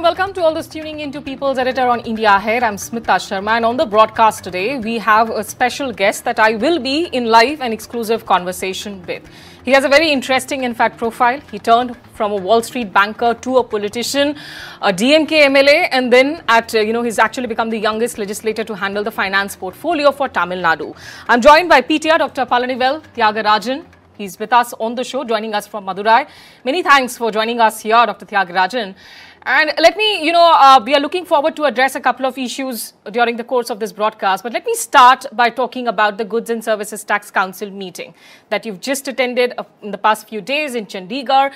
warm welcome to all those tuning into People's Editor on India Ahead. I'm Smita Sharma, and on the broadcast today, we have a special guest that I will be in live and exclusive conversation with. He has a very interesting, in fact, profile. He turned from a Wall Street banker to a politician, a DMK MLA, and then he's actually become the youngest legislator to handle the finance portfolio for Tamil Nadu. I'm joined by PTR, Dr. Palanivel Tyagarajan. He's with us on the show, joining us from Madurai. Many thanks for joining us here, Dr. Tyagarajan. And let me, we are looking forward to address a couple of issues during the course of this broadcast. But let me start by talking about the Goods and Services Tax Council meeting that you've just attended in the past few days in Chandigarh.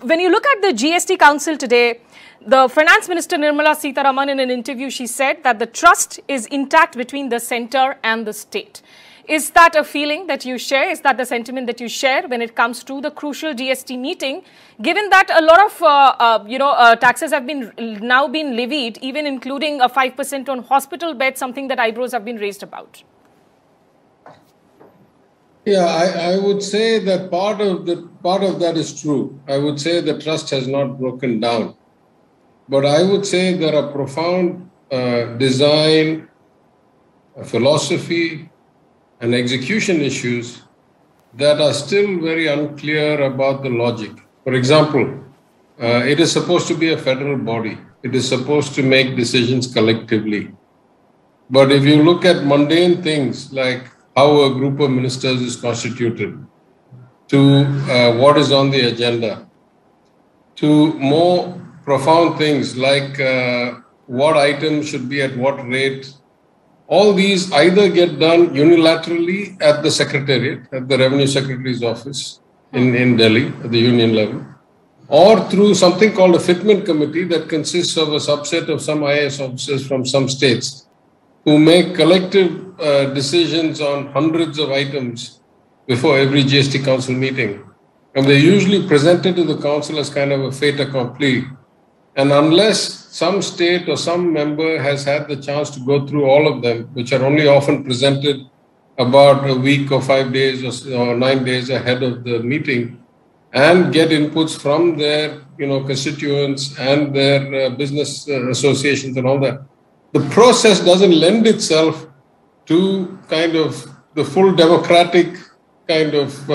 When you look at the GST Council today, the Finance Minister Nirmala Sitharaman, in an interview, she said that the trust is intact between the centre and the state. Is that a feeling that you share? Is that the sentiment that you share when it comes to the crucial GST meeting, given that a lot of taxes have now been levied, even including a 5% on hospital beds, something that eyebrows have been raised about? Yeah, I would say that part of that is true. I would say the trust has not broken down, but I would say there are profound design, philosophy, and execution issues that are still very unclear about the logic. For example, it is supposed to be a federal body. It is supposed to make decisions collectively. But if you look at mundane things like how a group of ministers is constituted, to what is on the agenda, to more profound things like what items should be at what rate, all these either get done unilaterally at the Secretariat, at the Revenue Secretary's office in Delhi, at the union level, or through something called a fitment committee that consists of a subset of some IAS officers from some states who make collective decisions on hundreds of items before every GST Council meeting. And they're usually presented to the Council as kind of a fait accompli. And unless some state or some member has had the chance to go through all of them, which are only often presented about a week or 5 days or 9 days ahead of the meeting, and get inputs from their constituents and their business associations and all that, the process doesn't lend itself to kind of the full democratic kind of,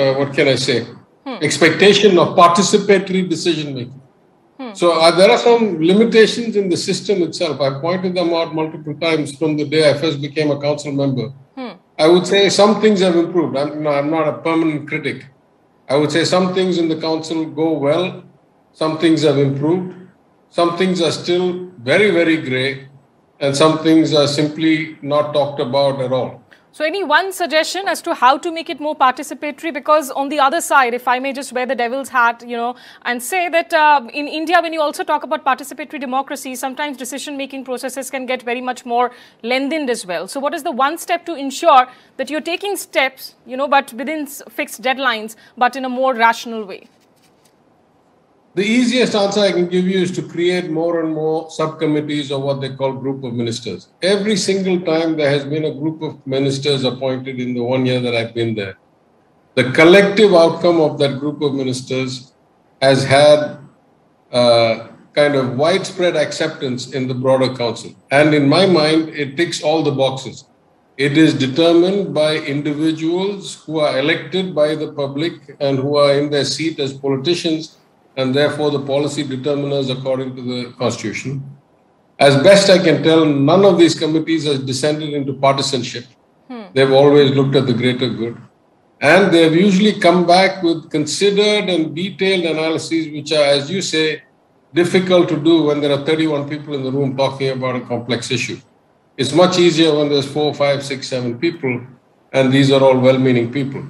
expectation of participatory decision making. So there are some limitations in the system itself. I pointed them out multiple times from the day I first became a council member. I would say some things have improved. I'm not a permanent critic. I would say some things in the council go well. Some things have improved. Some things are still very, very grey. And some things are simply not talked about at all. So any one suggestion as to how to make it more participatory? Because on the other side, if I may just wear the devil's hat, and say that in India, when you also talk about participatory democracy, sometimes decision-making processes can get very much more lengthened as well. So what is the one step to ensure that you're taking steps, but within fixed deadlines, but in a more rational way? The easiest answer I can give you is to create more and more subcommittees or what they call group of ministers. Every single time there has been a group of ministers appointed in the 1 year that I've been there, the collective outcome of that group of ministers has had kind of widespread acceptance in the broader council. And in my mind, it ticks all the boxes. It is determined by individuals who are elected by the public and who are in their seat as politicians, and therefore the policy determiners according to the Constitution. As best I can tell, none of these committees has descended into partisanship. They've always looked at the greater good. And they've usually come back with considered and detailed analyses, which are, as you say, difficult to do when there are 31 people in the room talking about a complex issue. It's much easier when there's 4, 5, 6, 7 people, and these are all well-meaning people.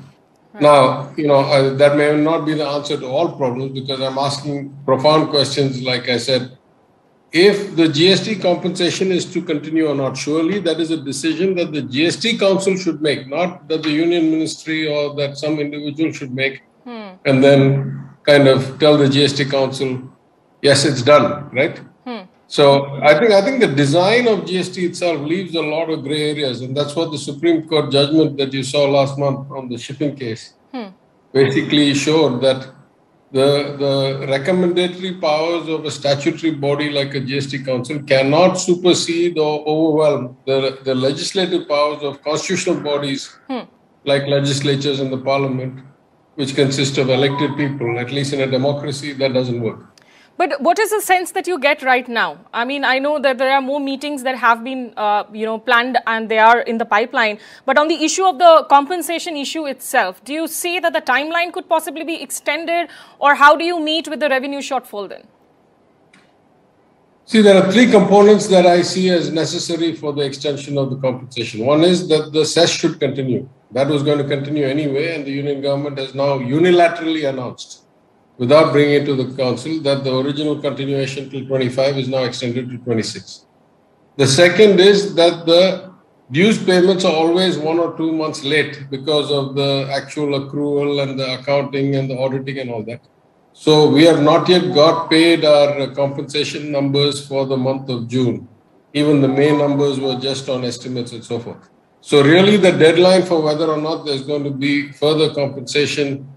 Now, that may not be the answer to all problems because I'm asking profound questions, like I said. If the GST compensation is to continue or not, surely that is a decision that the GST Council should make, not that the Union Ministry or that some individual should make and then kind of tell the GST Council, yes, it's done, right? So I think the design of GST itself leaves a lot of gray areas, and that's what the Supreme Court judgment that you saw last month on the shipping case basically showed, that the recommendatory powers of a statutory body like a GST Council cannot supersede or overwhelm the legislative powers of constitutional bodies like legislatures and the parliament, which consist of elected people. At least in a democracy, that doesn't work. But what is the sense that you get right now? I mean, I know that there are more meetings that have been, planned and they are in the pipeline. But on the issue of the compensation issue itself, do you see that the timeline could possibly be extended, or how do you meet with the revenue shortfall then? See, there are three components that I see as necessary for the extension of the compensation. One is that the cess should continue. That was going to continue anyway, and the union government has now unilaterally announced, without bringing it to the council, that the original continuation till 25 is now extended to 26. The second is that the dues payments are always 1 or 2 months late because of the actual accrual and the accounting and the auditing and all that. So we have not yet got paid our compensation numbers for the month of June. Even the May numbers were just on estimates and so forth. So really the deadline for whether or not there's going to be further compensation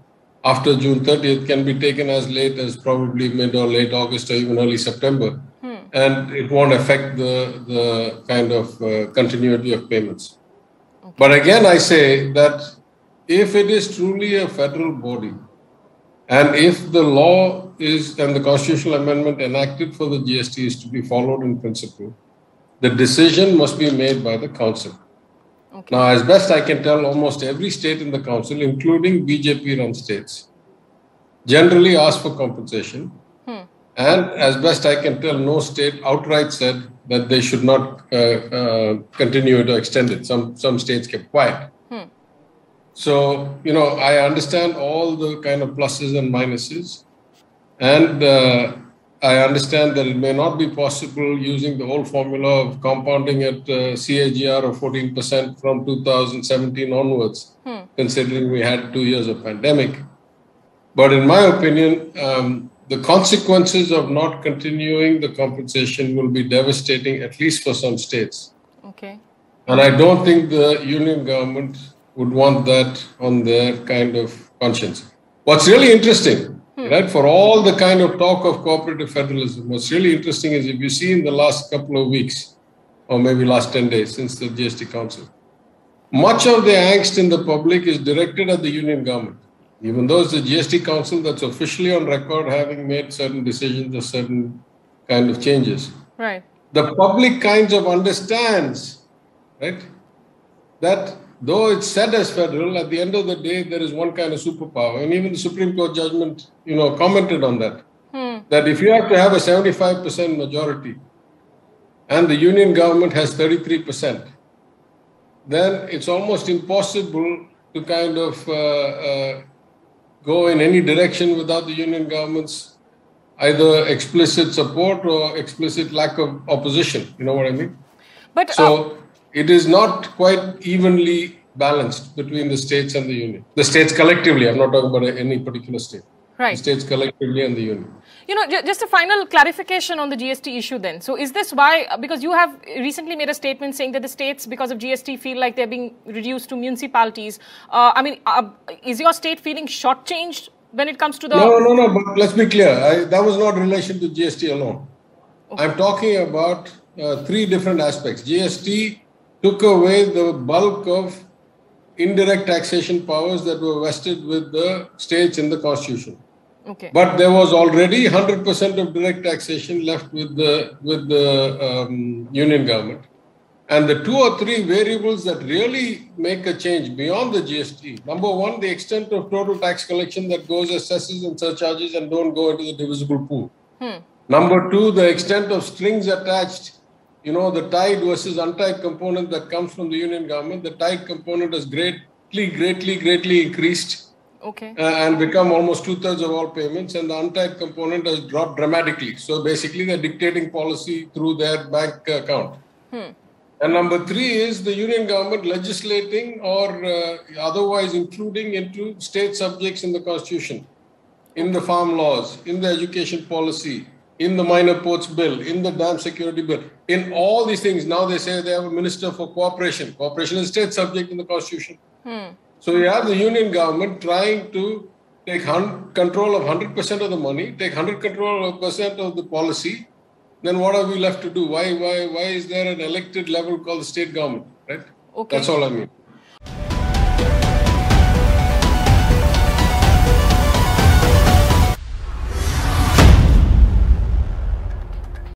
after June 30th can be taken as late as probably mid or late August or even early September. And it won't affect the kind of continuity of payments. Okay. But again, I say that if it is truly a federal body, and if the law is and the constitutional amendment enacted for the GST is to be followed in principle, the decision must be made by the council. Okay. Now, as best I can tell, almost every state in the council, including BJP-run states, generally ask for compensation. And as best I can tell, no state outright said that they should not continue to extend it. Some states kept quiet. So, I understand all the kind of pluses and minuses. And I understand that it may not be possible using the old formula of compounding at CAGR of 14% from 2017 onwards, considering we had 2 years of pandemic. But in my opinion, the consequences of not continuing the compensation will be devastating, at least for some states. Okay. And I don't think the union government would want that on their kind of conscience. What's really interesting, right, for all the kind of talk of cooperative federalism, what's really interesting is if you see in the last couple of weeks, or maybe last 10 days since the GST Council, much of the angst in the public is directed at the union government. Even though it's the GST Council that's officially on record having made certain decisions or certain kind of changes. Right. The public kinds of understands, right, that though it's said as federal, at the end of the day, there is one kind of superpower. And even the Supreme Court judgment, commented on that. That if you have to have a 75% majority and the union government has 33%, then it's almost impossible to kind of go in any direction without the union government's either explicit support or explicit lack of opposition. You know what I mean? But so it is not quite evenly balanced between the states and the union. The states collectively, I'm not talking about any particular state. Right. The states collectively and the union. Just a final clarification on the GST issue then. So is this why, because you have recently made a statement saying that the states, because of GST, feel like they're being reduced to municipalities. Is your state feeling shortchanged when it comes to the... No, but let's be clear. That was not in relation to GST alone. Okay. I'm talking about three different aspects. GST took away the bulk of indirect taxation powers that were vested with the states in the Constitution. Okay. But there was already 100% of direct taxation left with the union government. And the 2 or 3 variables that really make a change beyond the GST. Number one, the extent of total tax collection that goes as cesses and surcharges and don't go into the divisible pool. Number two, the extent of strings attached. The tied versus untied component that comes from the union government. The tied component has greatly increased. Okay. And become almost 2/3 of all payments, and the untied component has dropped dramatically. So basically, they're dictating policy through their bank account. And number 3 is the union government legislating or otherwise including into state subjects in the Constitution, in the farm laws, in the education policy, in the minor ports bill, in the dam security bill, in all these things. Now they say they have a minister for cooperation. Cooperation is state subject in the Constitution. So you have the union government trying to take control of 100% of the money, take 100% of the policy, then what are we left to do? Why is there an elected level called the state government, right? Okay. That's all I mean.